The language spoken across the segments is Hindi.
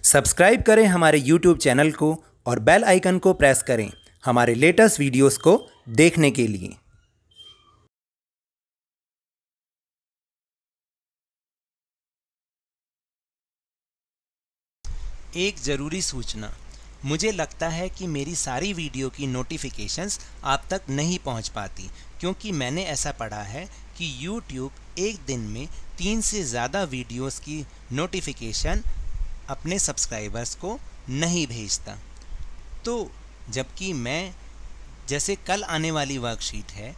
सब्सक्राइब करें हमारे YouTube चैनल को और बेल आइकन को प्रेस करें हमारे लेटेस्ट वीडियोस को देखने के लिए। एक ज़रूरी सूचना, मुझे लगता है कि मेरी सारी वीडियो की नोटिफिकेशंस आप तक नहीं पहुंच पाती, क्योंकि मैंने ऐसा पढ़ा है कि YouTube एक दिन में 3 से ज़्यादा वीडियोस की नोटिफिकेशन अपने सब्सक्राइबर्स को नहीं भेजता। तो जबकि मैं जैसे कल आने वाली वर्कशीट है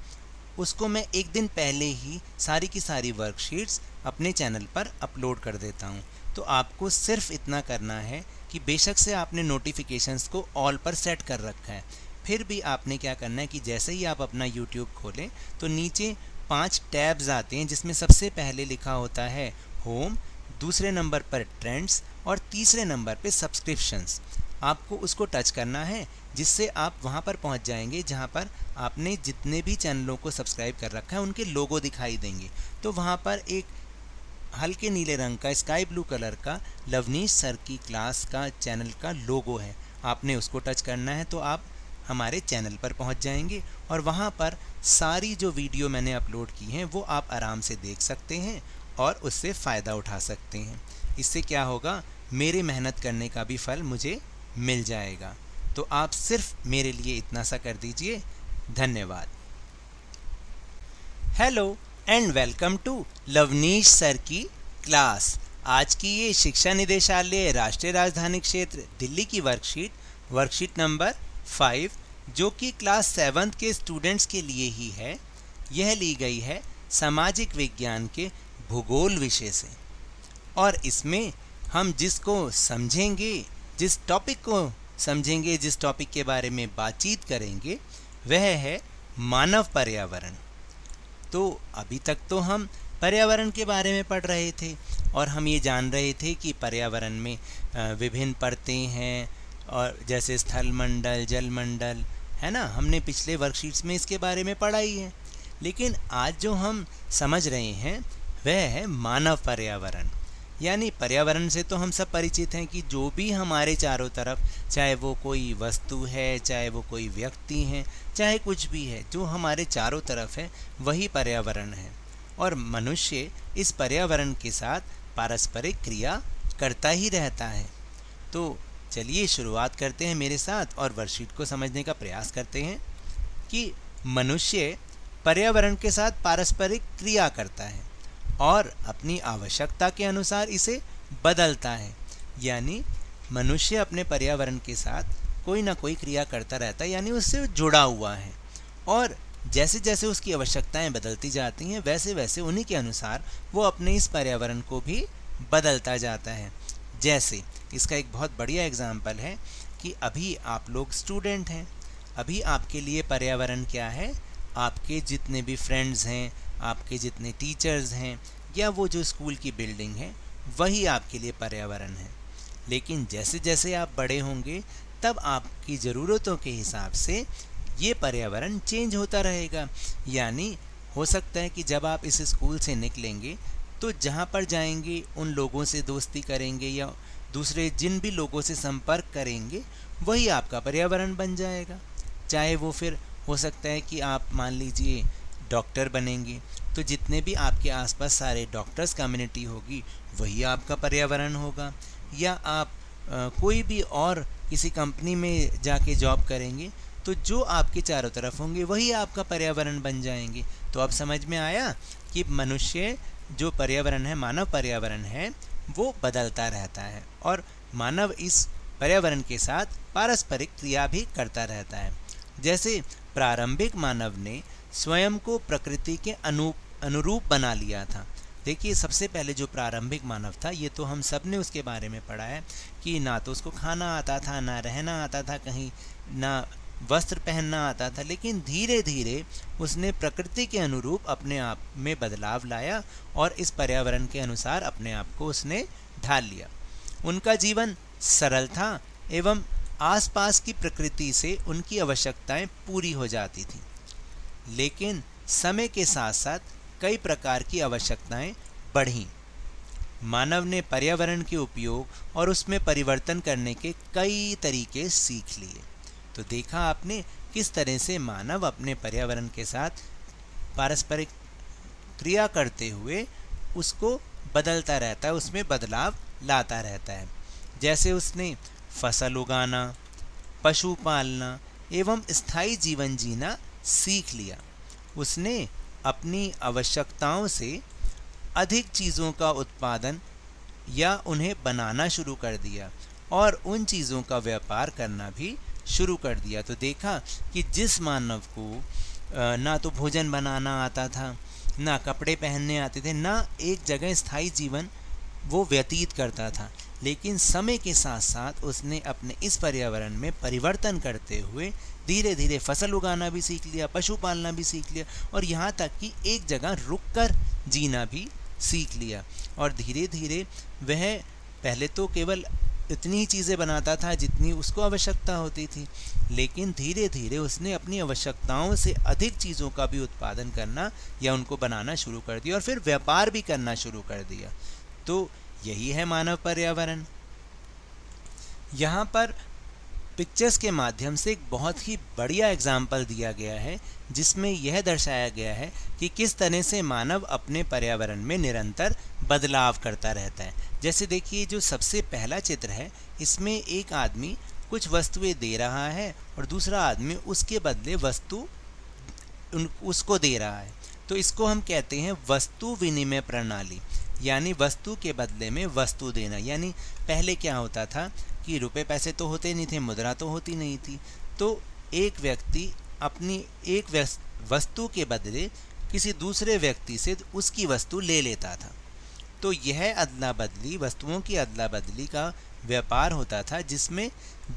उसको मैं एक दिन पहले ही सारी की सारी वर्कशीट्स अपने चैनल पर अपलोड कर देता हूँ। तो आपको सिर्फ इतना करना है कि बेशक से आपने नोटिफिकेशंस को ऑल पर सेट कर रखा है, फिर भी आपने क्या करना है कि जैसे ही आप अपना YouTube खोलें तो नीचे 5 टैब्स आते हैं, जिसमें सबसे पहले लिखा होता है होम, दूसरे नंबर पर ट्रेंड्स और तीसरे नंबर पे सब्सक्रिप्शंस। आपको उसको टच करना है, जिससे आप वहाँ पर पहुँच जाएंगे जहाँ पर आपने जितने भी चैनलों को सब्सक्राइब कर रखा है उनके लोगो दिखाई देंगे। तो वहाँ पर एक हल्के नीले रंग का स्काई ब्लू कलर का लवनीश सर की क्लास का चैनल का लोगो है, आपने उसको टच करना है तो आप हमारे चैनल पर पहुंच जाएंगे और वहां पर सारी जो वीडियो मैंने अपलोड की हैं वो आप आराम से देख सकते हैं और उससे फ़ायदा उठा सकते हैं। इससे क्या होगा, मेरे मेहनत करने का भी फल मुझे मिल जाएगा। तो आप सिर्फ मेरे लिए इतना सा कर दीजिए। धन्यवाद। Hello and welcome to Lavneesh sir की क्लास। आज की ये शिक्षा निदेशालय राष्ट्रीय राजधानी क्षेत्र दिल्ली की वर्कशीट नंबर 5, जो कि क्लास 7th के स्टूडेंट्स के लिए ही है, यह ली गई है सामाजिक विज्ञान के भूगोल विषय से। और इसमें हम जिसको समझेंगे, जिस टॉपिक को समझेंगे, जिस टॉपिक के बारे में बातचीत करेंगे, वह है मानव पर्यावरण। तो अभी तक तो हम पर्यावरण के बारे में पढ़ रहे थे और हम ये जान रहे थे कि पर्यावरण में विभिन्न परतें हैं, और जैसे स्थल मंडल, जल मंडल, है ना, हमने पिछले वर्कशीट्स में इसके बारे में पढ़ा ही है। लेकिन आज जो हम समझ रहे हैं वह है मानव पर्यावरण। यानी पर्यावरण से तो हम सब परिचित हैं कि जो भी हमारे चारों तरफ, चाहे वो कोई वस्तु है, चाहे वो कोई व्यक्ति है, चाहे कुछ भी है, जो हमारे चारों तरफ है वही पर्यावरण है। और मनुष्य इस पर्यावरण के साथ पारस्परिक क्रिया करता ही रहता है। तो चलिए शुरुआत करते हैं मेरे साथ और वर्कशीट को समझने का प्रयास करते हैं कि मनुष्य पर्यावरण के साथ पारस्परिक क्रिया करता है और अपनी आवश्यकता के अनुसार इसे बदलता है। यानी मनुष्य अपने पर्यावरण के साथ कोई ना कोई क्रिया करता रहता है, यानी उससे जुड़ा हुआ है। और जैसे जैसे उसकी आवश्यकताएं बदलती जाती हैं वैसे वैसे उन्हीं के अनुसार वो अपने इस पर्यावरण को भी बदलता जाता है। जैसे इसका एक बहुत बढ़िया एग्जाम्पल है कि अभी आप लोग स्टूडेंट हैं, अभी आपके लिए पर्यावरण क्या है, आपके जितने भी फ्रेंड्स हैं, आपके जितने टीचर्स हैं, या वो जो स्कूल की बिल्डिंग है, वही आपके लिए पर्यावरण है। लेकिन जैसे जैसे आप बड़े होंगे तब आपकी ज़रूरतों के हिसाब से ये पर्यावरण चेंज होता रहेगा। यानी हो सकता है कि जब आप इस स्कूल से निकलेंगे तो जहाँ पर जाएंगे उन लोगों से दोस्ती करेंगे या दूसरे जिन भी लोगों से संपर्क करेंगे वही आपका पर्यावरण बन जाएगा। चाहे वो फिर हो सकता है कि आप मान लीजिए डॉक्टर बनेंगे, तो जितने भी आपके आसपास सारे डॉक्टर्स कम्युनिटी होगी वही आपका पर्यावरण होगा। या आप कोई भी और किसी कंपनी में जाके जॉब करेंगे तो जो आपके चारों तरफ होंगे वही आपका पर्यावरण बन जाएंगे। तो अब समझ में आया कि मनुष्य जो पर्यावरण है, मानव पर्यावरण है, वो बदलता रहता है और मानव इस पर्यावरण के साथ पारस्परिक क्रिया भी करता रहता है। जैसे प्रारंभिक मानव ने स्वयं को प्रकृति के अनुरूप बना लिया था। देखिए, सबसे पहले जो प्रारंभिक मानव था, ये तो हम सब ने उसके बारे में पढ़ा है कि ना तो उसको खाना आता था, ना रहना आता था कहीं, ना वस्त्र पहनना आता था, लेकिन धीरे धीरे उसने प्रकृति के अनुरूप अपने आप में बदलाव लाया और इस पर्यावरण के अनुसार अपने आप को उसने ढाल लिया। उनका जीवन सरल था एवं आसपास की प्रकृति से उनकी आवश्यकताएं पूरी हो जाती थी। लेकिन समय के साथ साथ कई प्रकार की आवश्यकताएं बढ़ीं। मानव ने पर्यावरण के उपयोग और उसमें परिवर्तन करने के कई तरीके सीख लिए। तो देखा आपने किस तरह से मानव अपने पर्यावरण के साथ पारस्परिक क्रिया करते हुए उसको बदलता रहता है, उसमें बदलाव लाता रहता है। जैसे उसने फसल उगाना, पशु पालना एवं स्थायी जीवन जीना सीख लिया। उसने अपनी आवश्यकताओं से अधिक चीज़ों का उत्पादन या उन्हें बनाना शुरू कर दिया और उन चीज़ों का व्यापार करना भी शुरू कर दिया। तो देखा कि जिस मानव को ना तो भोजन बनाना आता था, ना कपड़े पहनने आते थे, ना एक जगह स्थायी जीवन वो व्यतीत करता था, लेकिन समय के साथ साथ उसने अपने इस पर्यावरण में परिवर्तन करते हुए धीरे धीरे फसल उगाना भी सीख लिया, पशु पालना भी सीख लिया और यहाँ तक कि एक जगह रुककर जीना भी सीख लिया। और धीरे धीरे वह पहले तो केवल इतनी ही चीज़ें बनाता था जितनी उसको आवश्यकता होती थी, लेकिन धीरे धीरे उसने अपनी आवश्यकताओं से अधिक चीज़ों का भी उत्पादन करना या उनको बनाना शुरू कर दिया और फिर व्यापार भी करना शुरू कर दिया। तो यही है मानव पर्यावरण। यहाँ पर पिक्चर्स के माध्यम से एक बहुत ही बढ़िया एग्जाम्पल दिया गया है जिसमें यह दर्शाया गया है कि किस तरह से मानव अपने पर्यावरण में निरंतर बदलाव करता रहता है। जैसे देखिए जो सबसे पहला चित्र है, इसमें एक आदमी कुछ वस्तुएं दे रहा है और दूसरा आदमी उसके बदले वस्तु उसको दे रहा है। तो इसको हम कहते हैं वस्तु विनिमय प्रणाली, यानी वस्तु के बदले में वस्तु देना। यानी पहले क्या होता था कि रुपए पैसे तो होते नहीं थे, मुद्रा तो होती नहीं थी, तो एक व्यक्ति अपनी एक वस्तु के बदले किसी दूसरे व्यक्ति से उसकी वस्तु ले लेता था। तो यह अदला बदली, वस्तुओं की अदला बदली का व्यापार होता था जिसमें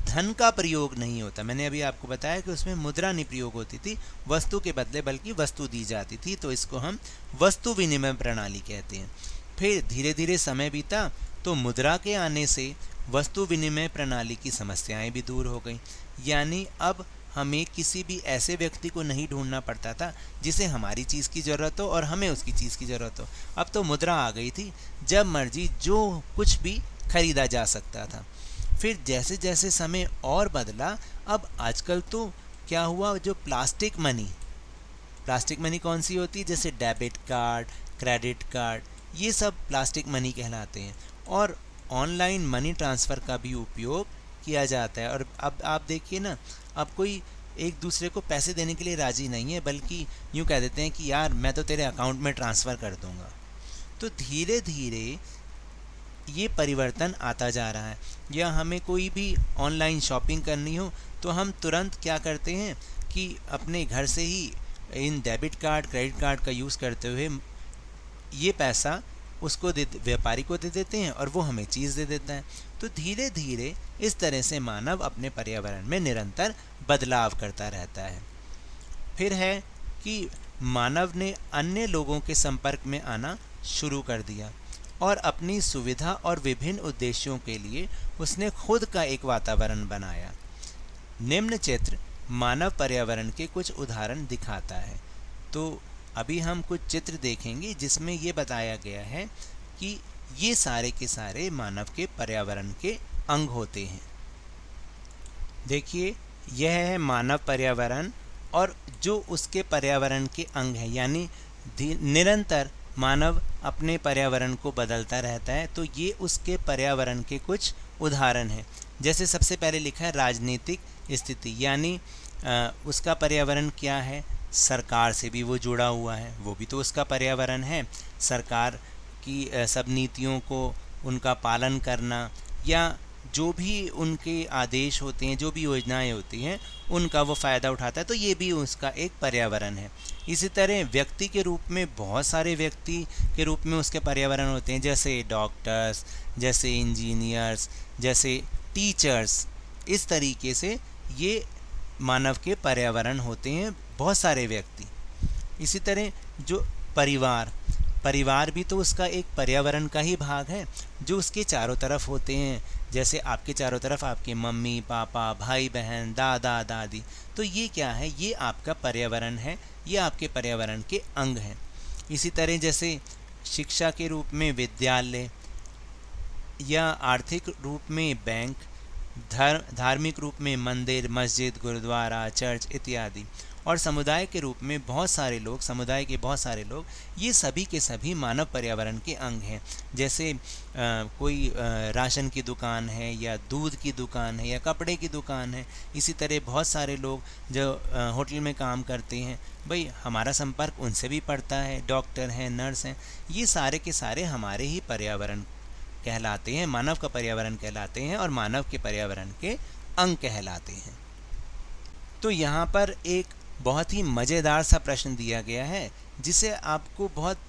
धन का प्रयोग नहीं होता। मैंने अभी आपको बताया कि उसमें मुद्रा नहीं प्रयोग होती थी, वस्तु के बदले बल्कि वस्तु दी जाती थी। तो इसको हम वस्तु विनिमय प्रणाली कहते हैं। फिर धीरे धीरे समय बीता तो मुद्रा के आने से वस्तु विनिमय प्रणाली की समस्याएं भी दूर हो गई। यानी अब हमें किसी भी ऐसे व्यक्ति को नहीं ढूंढना पड़ता था जिसे हमारी चीज़ की ज़रूरत हो और हमें उसकी चीज़ की ज़रूरत हो। अब तो मुद्रा आ गई थी, जब मर्जी जो कुछ भी खरीदा जा सकता था। फिर जैसे जैसे समय और बदला, अब आजकल तो क्या हुआ, जो प्लास्टिक मनी कौन सी होती है, जैसे डेबिट कार्ड, क्रेडिट कार्ड, ये सब प्लास्टिक मनी कहलाते हैं। और ऑनलाइन मनी ट्रांसफ़र का भी उपयोग किया जाता है। और अब आप देखिए ना, अब कोई एक दूसरे को पैसे देने के लिए राज़ी नहीं है, बल्कि यूँ कह देते हैं कि यार मैं तो तेरे अकाउंट में ट्रांसफ़र कर दूँगा। तो धीरे धीरे ये परिवर्तन आता जा रहा है। या हमें कोई भी ऑनलाइन शॉपिंग करनी हो तो हम तुरंत क्या करते हैं कि अपने घर से ही इन डेबिट कार्ड, क्रेडिट कार्ड का यूज़ करते हुए ये पैसा उसको व्यापारी को दे देते हैं और वो हमें चीज़ दे देता है। तो धीरे धीरे इस तरह से मानव अपने पर्यावरण में निरंतर बदलाव करता रहता है। फिर है कि मानव ने अन्य लोगों के संपर्क में आना शुरू कर दिया और अपनी सुविधा और विभिन्न उद्देश्यों के लिए उसने खुद का एक वातावरण बनाया। निम्न चित्र मानव पर्यावरण के कुछ उदाहरण दिखाता है। तो अभी हम कुछ चित्र देखेंगे जिसमें ये बताया गया है कि ये सारे के सारे मानव के पर्यावरण के अंग होते हैं। देखिए, यह है मानव पर्यावरण और जो उसके पर्यावरण के अंग हैं, यानी निरंतर मानव अपने पर्यावरण को बदलता रहता है। तो ये उसके पर्यावरण के कुछ उदाहरण हैं। जैसे सबसे पहले लिखा है राजनीतिक स्थिति, यानी उसका पर्यावरण क्या है, सरकार से भी वो जुड़ा हुआ है, वो भी तो उसका पर्यावरण है। सरकार की सब नीतियों को उनका पालन करना या जो भी उनके आदेश होते हैं, जो भी योजनाएं होती हैं, उनका वो फ़ायदा उठाता है, तो ये भी उसका एक पर्यावरण है। इसी तरह व्यक्ति के रूप में बहुत सारे व्यक्ति के रूप में उसके पर्यावरण होते हैं, जैसे डॉक्टर्स, जैसे इंजीनियर्स, जैसे टीचर्स। इस तरीके से ये मानव के पर्यावरण होते हैं, बहुत सारे व्यक्ति। इसी तरह जो परिवार भी तो उसका एक पर्यावरण का ही भाग है, जो उसके चारों तरफ होते हैं। जैसे आपके चारों तरफ आपके मम्मी पापा, भाई बहन, दादा दादी, तो ये क्या है, ये आपका पर्यावरण है, ये आपके पर्यावरण के अंग हैं। इसी तरह जैसे शिक्षा के रूप में विद्यालय, या आर्थिक रूप में बैंक, धार्मिक रूप में मंदिर, मस्जिद, गुरुद्वारा, चर्च इत्यादि, और समुदाय के रूप में बहुत सारे लोग, समुदाय के बहुत सारे लोग, ये सभी के सभी मानव पर्यावरण के अंग हैं। जैसे कोई राशन की दुकान है या दूध की दुकान है या कपड़े की दुकान है, इसी तरह बहुत सारे लोग जो होटल में काम करते हैं, भाई हमारा संपर्क उनसे भी पड़ता है, डॉक्टर हैं, नर्स हैं, ये सारे के सारे हमारे ही पर्यावरण कहलाते हैं, मानव का पर्यावरण कहलाते हैं और मानव के पर्यावरण के अंग कहलाते हैं। तो यहाँ पर एक बहुत ही मज़ेदार सा प्रश्न दिया गया है जिसे आपको बहुत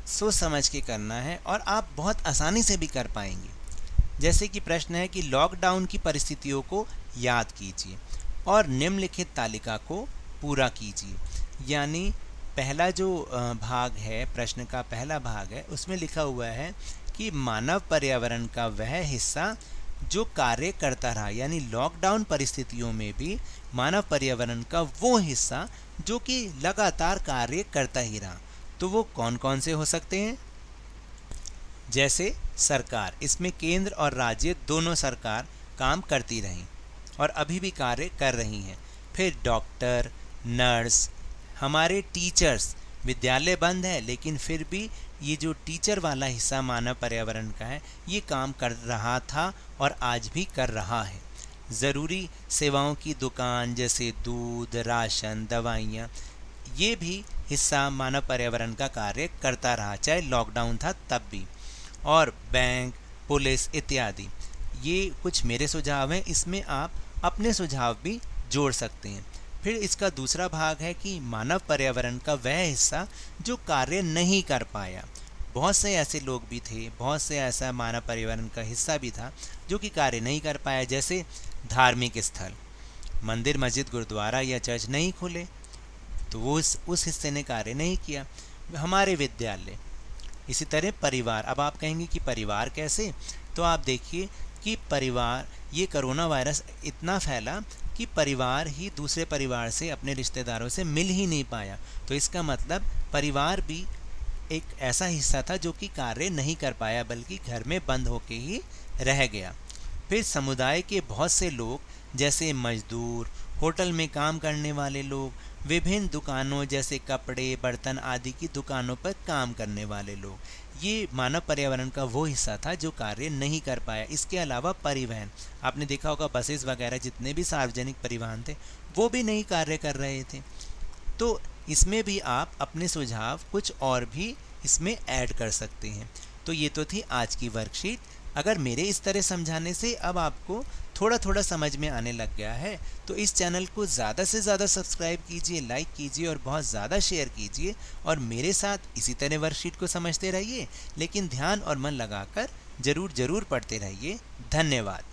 सोच समझ के करना है और आप बहुत आसानी से भी कर पाएंगे। जैसे कि प्रश्न है कि लॉकडाउन की परिस्थितियों को याद कीजिए और निम्नलिखित तालिका को पूरा कीजिए। यानी पहला जो भाग है, प्रश्न का पहला भाग है, उसमें लिखा हुआ है कि मानव पर्यावरण का वह हिस्सा जो कार्य करता रहा, यानी लॉकडाउन परिस्थितियों में भी मानव पर्यावरण का वो हिस्सा जो कि लगातार कार्य करता ही रहा। तो वो कौन कौन से हो सकते हैं? जैसे सरकार, इसमें केंद्र और राज्य दोनों सरकार काम करती रहीं और अभी भी कार्य कर रही हैं। फिर डॉक्टर, नर्स, हमारे टीचर्स, विद्यालय बंद है लेकिन फिर भी ये जो टीचर वाला हिस्सा मानव पर्यावरण का है ये काम कर रहा था और आज भी कर रहा है। ज़रूरी सेवाओं की दुकान जैसे दूध, राशन, दवाइयाँ, ये भी हिस्सा मानव पर्यावरण का कार्य करता रहा, चाहे लॉकडाउन था तब भी। और बैंक, पुलिस इत्यादि, ये कुछ मेरे सुझाव हैं, इसमें आप अपने सुझाव भी जोड़ सकते हैं। फिर इसका दूसरा भाग है कि मानव पर्यावरण का वह हिस्सा जो कार्य नहीं कर पाया। बहुत से ऐसे लोग भी थे, बहुत से ऐसा मानव पर्यावरण का हिस्सा भी था जो कि कार्य नहीं कर पाया। जैसे धार्मिक स्थल, मंदिर, मस्जिद, गुरुद्वारा या चर्च नहीं खुले तो वो उस हिस्से ने कार्य नहीं किया। हमारे विद्यालय, इसी तरह परिवार। अब आप कहेंगे कि परिवार कैसे? तो आप देखिए कि परिवार, ये कोरोना वायरस इतना फैला कि परिवार ही दूसरे परिवार से, अपने रिश्तेदारों से मिल ही नहीं पाया। तो इसका मतलब परिवार भी एक ऐसा हिस्सा था जो कि कार्य नहीं कर पाया बल्कि घर में बंद होके ही रह गया। फिर समुदाय के बहुत से लोग जैसे मजदूर, होटल में काम करने वाले लोग, विभिन्न दुकानों जैसे कपड़े, बर्तन आदि की दुकानों पर काम करने वाले लोग, ये मानव पर्यावरण का वो हिस्सा था जो कार्य नहीं कर पाया। इसके अलावा परिवहन, आपने देखा होगा बसेस वगैरह जितने भी सार्वजनिक परिवहन थे वो भी नहीं कार्य कर रहे थे। तो इसमें भी आप अपने सुझाव कुछ और भी इसमें ऐड कर सकते हैं। तो ये तो थी आज की वर्कशीट। अगर मेरे इस तरह समझाने से अब आपको थोड़ा थोड़ा समझ में आने लग गया है तो इस चैनल को ज़्यादा से ज़्यादा सब्सक्राइब कीजिए, लाइक कीजिए और बहुत ज़्यादा शेयर कीजिए और मेरे साथ इसी तरह वर्कशीट को समझते रहिए, लेकिन ध्यान और मन लगाकर ज़रूर पढ़ते रहिए। धन्यवाद।